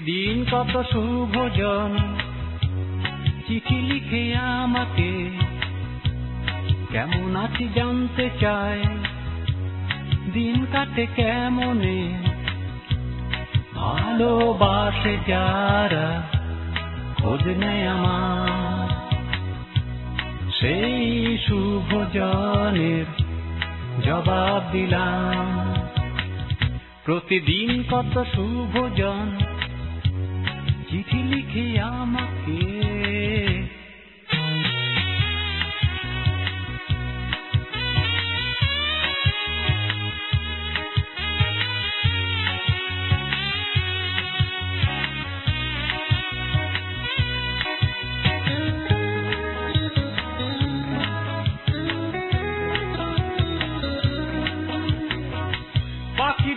প্রতিদিন কত শুভজন চিঠি লিখে আমাকে কেমন আছি জানতে চায়, দিন কাটে কেমনে, ভালোবাসে যারা খোঁজ নেয় আমার, সেই শুভজনের জবাব দিলাম। প্রতিদিন কত শুভজন চিঠি লিখে আমাকে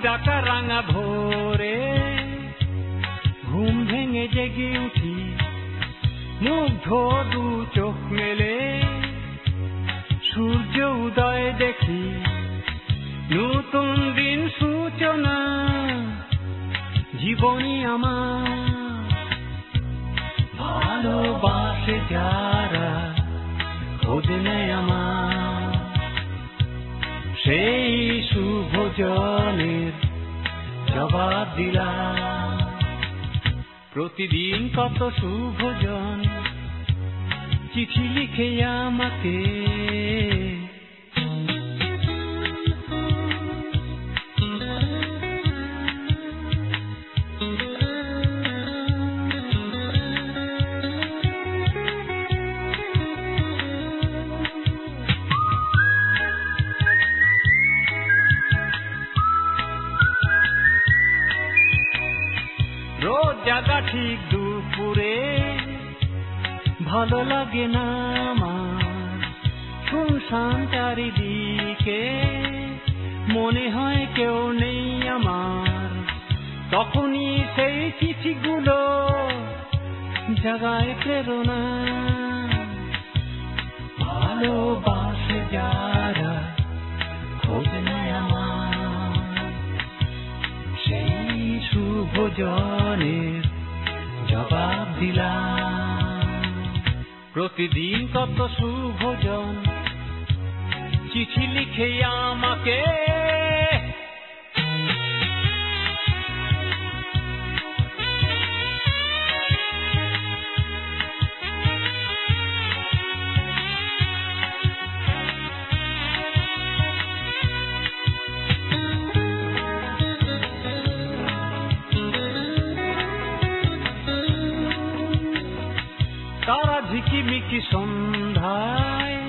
ডাকা রাঙা ভোরে ঘুম ভেঙে জেগে উঠি, মুগ্ধ দু চোখ মেলে সূর্য উদয় দেখি, নতুন দিন সূচনা জীবনী আমার, ভালোবাসে যারা খোঁজ নেয় আমার, সেই শুভজনের জবাব দিলাম। প্রতিদিন কত শুভজন চিঠি লিখে আমাকে রোজ জাগা ঠিক দুপুরে ভালো লাগে না আমার, শুনশান চারিদিকে মনে হয় কেউ নেই আমার, তখনই সেই চিঠিগুলো জাগায় প্রেরণা, ভালোবাসে যারা খোঁজ নেয় আমার, সেই শুভজনের জবাব দিলাম। প্রতিদিন কত শুভজন চিঠি লিখে আমাকে তারা ঝিকিমিকি সন্ধ্যায়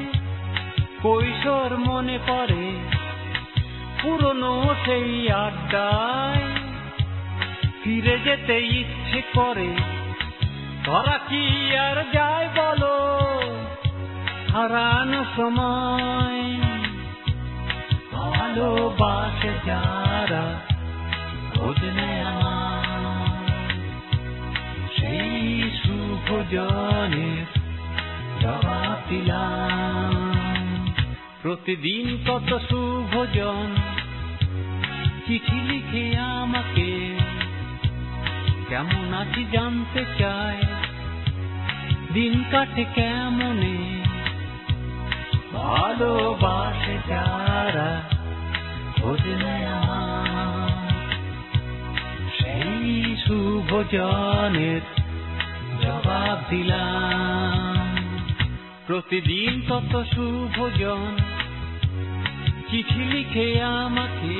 কৈশোর মনে পড়ে, পুরনো সেই আড্ডায় ফিরে যেতে ইচ্ছে করে, ধরা কি আর যায় বলো হারানো সময়, ভালোবাসে যারা খোঁজ নেয় আমার, সেই শুভজনের জবাব দিলাম। প্রতিদিন কত শুভজন চিঠি লিখে আমাকে কেমন আছি জানতে চায়, দিন কাটে কেমনে, ভালোবাসে যারা খোঁজ নেয় আমার, সেই শুভজনের জবাব দিলাম। প্রতিদিন কত শুভজন চিঠি লিখে আমাকে